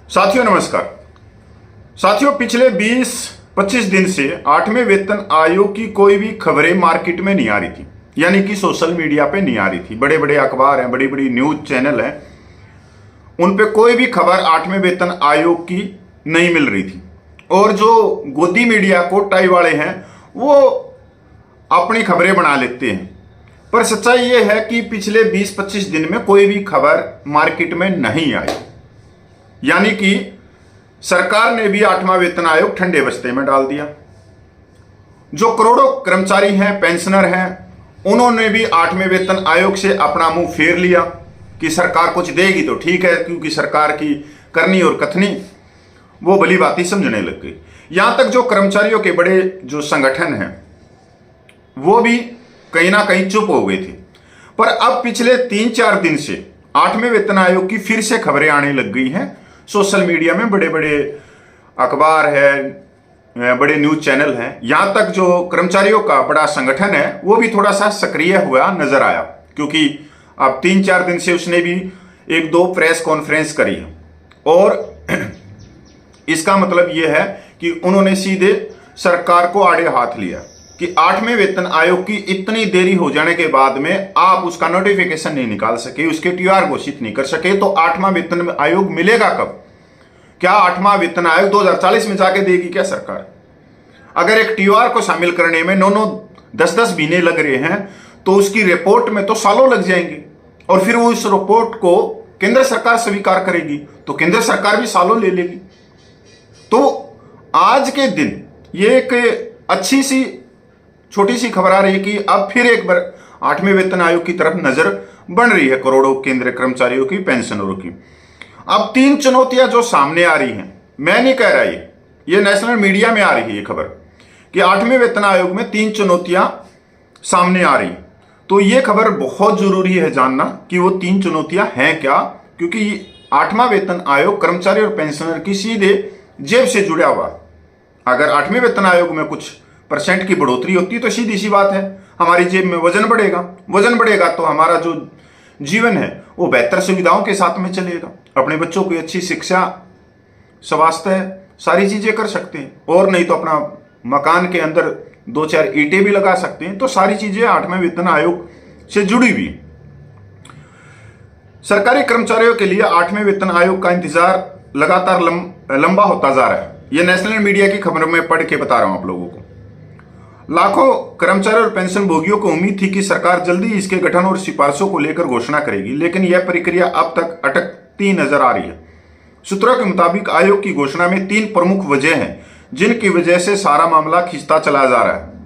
साथियों नमस्कार। साथियों पिछले 20-25 दिन से 8वें वेतन आयोग की कोई भी खबरें मार्केट में नहीं आ रही थी, यानी कि सोशल मीडिया पे नहीं आ रही थी। बड़े बड़े अखबार हैं, बड़ी बड़ी न्यूज चैनल हैं, उन पे कोई भी खबर 8वें वेतन आयोग की नहीं मिल रही थी। और जो गोदी मीडिया कोटाई वाले हैं वो अपनी खबरें बना लेते हैं, पर सच्चाई ये है कि पिछले 20-25 दिन में कोई भी खबर मार्केट में नहीं आई। यानी कि सरकार ने भी 8वां वेतन आयोग ठंडे बस्ते में डाल दिया। जो करोड़ों कर्मचारी हैं, पेंशनर हैं, उन्होंने भी 8वें वेतन आयोग से अपना मुंह फेर लिया कि सरकार कुछ देगी तो ठीक है, क्योंकि सरकार की करनी और कथनी वो भली बात समझने लग गई। यहां तक जो कर्मचारियों के बड़े जो संगठन हैं वो भी कहीं ना कहीं चुप हो गए थे। पर अब पिछले 3-4 दिन से 8वें वेतन आयोग की फिर से खबरें आने लग गई हैं। सोशल मीडिया में बड़े बड़े अखबार है, बड़े न्यूज चैनल हैं, यहां तक जो कर्मचारियों का बड़ा संगठन है वो भी थोड़ा सा सक्रिय हुआ नजर आया, क्योंकि अब 3-4 दिन से उसने भी 1-2 प्रेस कॉन्फ्रेंस करी है। और इसका मतलब यह है कि उन्होंने सीधे सरकार को आड़े हाथ लिया कि 8वें वेतन आयोग की इतनी देरी हो जाने के बाद में आप उसका नोटिफिकेशन नहीं निकाल सके, उसके टीआर घोषित नहीं कर सके, तो 8वां वेतन आयोग मिलेगा कब? क्या 8वां वेतन आयोग 2040 में जाके देगी क्या सरकार? अगर एक टीआर को शामिल करने में 9-9, 10-10 महीने लग रहे हैं तो उसकी रिपोर्ट में तो सालों लग जाएंगे। और फिर वो उस रिपोर्ट को केंद्र सरकार स्वीकार करेगी तो केंद्र सरकार भी सालों ले लेगी। तो आज के दिन ये एक अच्छी सी छोटी सी खबर आ रही है कि अब फिर एक बार 8वें वेतन आयोग की तरफ नजर बन रही है करोड़ों केंद्रीय कर्मचारियों की, पेंशनरों की। अब 3 चुनौतियां जो सामने आ रही हैं, मैं नहीं कह रहा ये नेशनल मीडिया में आ रही है ये खबर कि 8वें वेतन आयोग में 3 चुनौतियां सामने आ रही। तो ये खबर बहुत जरूरी है जानना कि वो 3 चुनौतियां हैं क्या, क्योंकि 8वां वेतन आयोग कर्मचारी और पेंशनर की सीधे जेब से जुड़ा हुआ। अगर 8वें वेतन आयोग में कुछ % की बढ़ोतरी होती है तो सीधी सी बात है हमारी जेब में वजन बढ़ेगा तो हमारा जो जीवन है वो बेहतर सुविधाओं के साथ में चलेगा। अपने बच्चों को अच्छी शिक्षा, स्वास्थ्य, सारी चीजें कर सकते हैं। और नहीं तो अपना मकान के अंदर 2-4 ईंटें भी लगा सकते हैं। तो सारी चीजें 8वें वेतन आयोग से जुड़ी हुई। सरकारी कर्मचारियों के लिए 8वें वेतन आयोग का इंतजार लगातार लंबा होता जा रहा है। यह नेशनल मीडिया की खबरों में पढ़ के बता रहा हूं आप लोगों को। लाखों कर्मचारी और पेंशन भोगियों को उम्मीद थी कि सरकार जल्दी इसके गठन और सिफारिशों को लेकर घोषणा करेगी, लेकिन यह प्रक्रिया अब तक अटकती नजर आ रही है। सूत्रों के मुताबिक आयोग की घोषणा में 3 प्रमुख वजह हैं जिनकी वजह से सारा मामला खिंचता चला जा रहा है।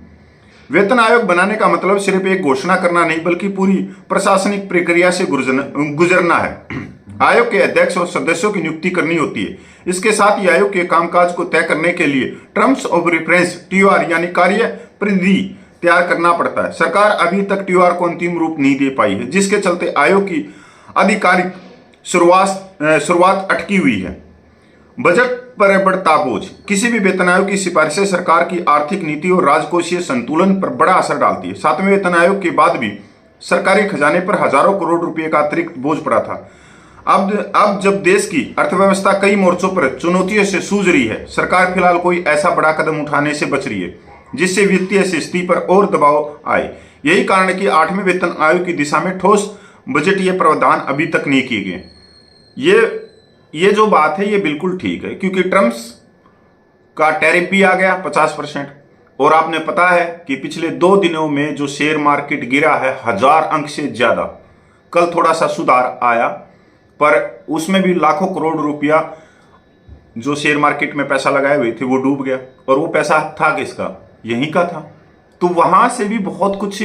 वेतन आयोग बनाने का मतलब सिर्फ एक घोषणा करना नहीं, बल्कि पूरी प्रशासनिक प्रक्रिया से गुजरना है। आयोग के अध्यक्ष और सदस्यों की नियुक्ति करनी होती है। इसके साथ ही आयोग के कामकाज को तय करने के लिए टर्म्स ऑफ रेफरेंस TOR यानी कार्य परिधि तैयार करना पड़ता है। सरकार अभी तक TOR को अंतिम रूप नहीं दे पाई है, जिसके चलते आयोग की आधिकारिक शुरुआत अटकी हुई है। बजट पर बढ़ता बोझ। किसी भी वेतन आयोग की सिफारिशें सरकार की आर्थिक नीति और राजकोषीय संतुलन पर बड़ा असर डालती है। 7वें वेतन आयोग के बाद भी सरकारी खजाने पर हजारों करोड़ रुपए का अतिरिक्त बोझ पड़ा था। अब जब देश की अर्थव्यवस्था कई मोर्चों पर चुनौतियों से जूझ रही है, सरकार फिलहाल कोई ऐसा बड़ा कदम उठाने से बच रही है जिससे वित्तीय स्थिति पर और दबाव आए। यही कारण है कि 8वें वेतन आयोग की दिशा में ठोस बजटीय प्रावधान अभी तक नहीं किए गए। ये जो बात है ये बिल्कुल ठीक है, क्योंकि ट्रम्प्स का टैरिफ भी आ गया 50%। और आपने पता है कि पिछले 2 दिनों में जो शेयर मार्केट गिरा है 1000 अंक से ज्यादा। कल थोड़ा सा सुधार आया, पर उसमें भी लाखों करोड़ रुपया जो शेयर मार्केट में पैसा लगाए हुए थे वो डूब गया। और वो पैसा था किसका? यहीं का था। तो वहां से भी बहुत कुछ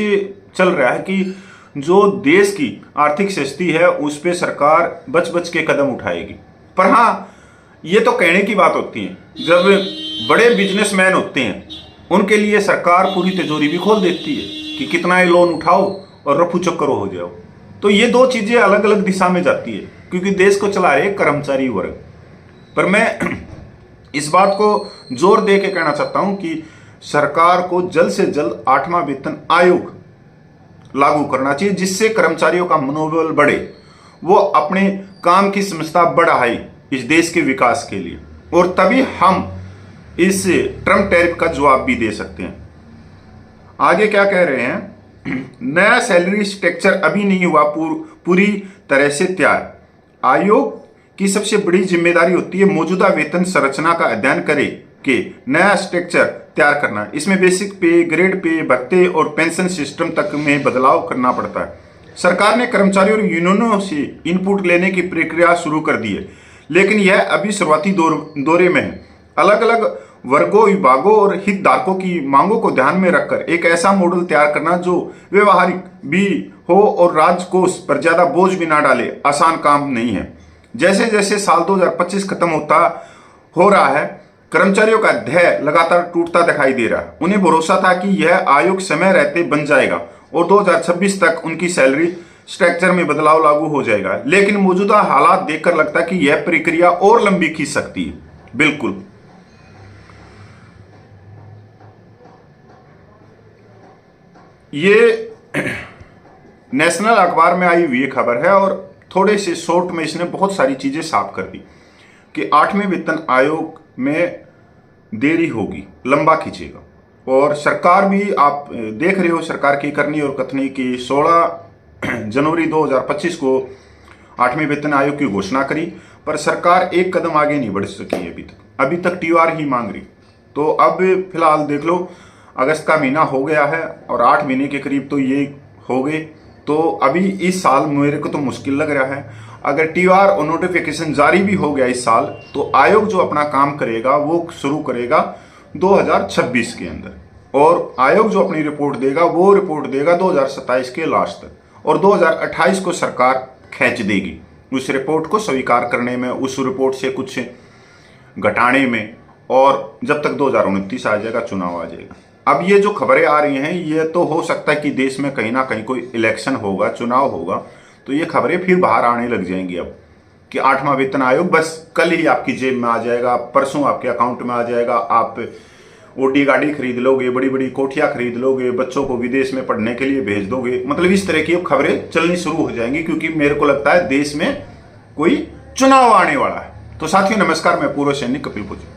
चल रहा है कि जो देश की आर्थिक स्थिति है उस पर सरकार बच के कदम उठाएगी। पर हाँ, ये तो कहने की बात होती है। जब बड़े बिजनेसमैन होते हैं उनके लिए सरकार पूरी तिजोरी भी खोल देती है कि कितना ही लोन उठाओ और रफू चक्कर हो जाओ। तो ये 2 चीजें अलग अलग दिशा में जाती है, क्योंकि देश को चला रहे कर्मचारी वर्ग। पर मैं इस बात को जोर दे के कहना चाहता हूं कि सरकार को जल्द से जल्द 8वां वेतन आयोग लागू करना चाहिए, जिससे कर्मचारियों का मनोबल बढ़े, वो अपने काम की समस्या बढ़ाए इस देश के विकास के लिए, और तभी हम इस ट्रम्प टैरिफ का जवाब भी दे सकते हैं। आगे क्या कह रहे हैं, नया सैलरी स्ट्रक्चर अभी नहीं हुआ पूरी तरह से तैयार। आयोग की सबसे बड़ी जिम्मेदारी होती है मौजूदा वेतन संरचना का अध्ययन करे कि नया स्ट्रक्चर तैयार करना। इसमें बेसिक पे, ग्रेड पे, भत्ते और पेंशन सिस्टम तक में बदलाव करना पड़ता है। सरकार ने कर्मचारियों और यूनियनों से इनपुट लेने की प्रक्रिया शुरू कर दी है, लेकिन यह अभी शुरुआती दौरे में है। अलग अलग वर्गों, विभागों और हितधारकों की मांगों को ध्यान में रखकर एक ऐसा मॉडल तैयार करना जो व्यवहारिक भी हो और राजकोष पर ज्यादा बोझ भी ना डाले, आसान काम नहीं है। जैसे जैसे साल 2025 खत्म हो रहा है, कर्मचारियों का ध्येय लगातार टूटता दिखाई दे रहा है। उन्हें भरोसा था कि यह आयोग समय रहते बन जाएगा और 2026 तक उनकी सैलरी स्ट्रक्चर में बदलाव लागू हो जाएगा, लेकिन मौजूदा हालात देखकर लगता है कि यह प्रक्रिया और लंबी खींच सकती है। बिल्कुल, ये नेशनल अखबार में आई हुई खबर है और थोड़े से शॉर्ट में इसने बहुत सारी चीजें साफ कर दी कि 8वें वेतन आयोग में देरी होगी, लंबा खींचेगा। और सरकार भी आप देख रहे हो, सरकार की करनी और कथनी की 16 जनवरी 2025 को 8वें वेतन आयोग की घोषणा करी, पर सरकार एक कदम आगे नहीं बढ़ सकी है अभी तक TR ही मांग रही। तो अब फिलहाल देख लो, अगस्त का महीना हो गया है और 8 महीने के करीब तो ये हो गए। तो अभी इस साल मेरे को तो मुश्किल लग रहा है। अगर TR और नोटिफिकेशन जारी भी हो गया इस साल, तो आयोग जो अपना काम करेगा वो शुरू करेगा 2026 के अंदर, और आयोग जो अपनी रिपोर्ट देगा वो रिपोर्ट देगा 2027 के लास्ट तक, और 2028 को सरकार खींच देगी उस रिपोर्ट को स्वीकार करने में, उस रिपोर्ट से कुछ घटाने में, और जब तक 2029 आ जाएगा, चुनाव आ जाएगा। अब ये जो खबरें आ रही हैं, ये तो हो सकता है कि देश में कहीं ना कहीं कोई इलेक्शन होगा, चुनाव होगा, तो ये खबरें फिर बाहर आने लग जाएंगी अब कि 8वां वेतन आयोग बस कल ही आपकी जेब में आ जाएगा, परसों आपके अकाउंट में आ जाएगा, आप ओटी गाड़ी खरीद लोगे, बड़ी बड़ी कोठियां खरीद लोगे, बच्चों को विदेश में पढ़ने के लिए भेज दोगे। मतलब इस तरह की अब खबरें चलनी शुरू हो जाएंगी, क्योंकि मेरे को लगता है देश में कोई चुनाव आने वाला है। तो साथियों नमस्कार, मैं पूर्व सैनिक कपिल पूजा।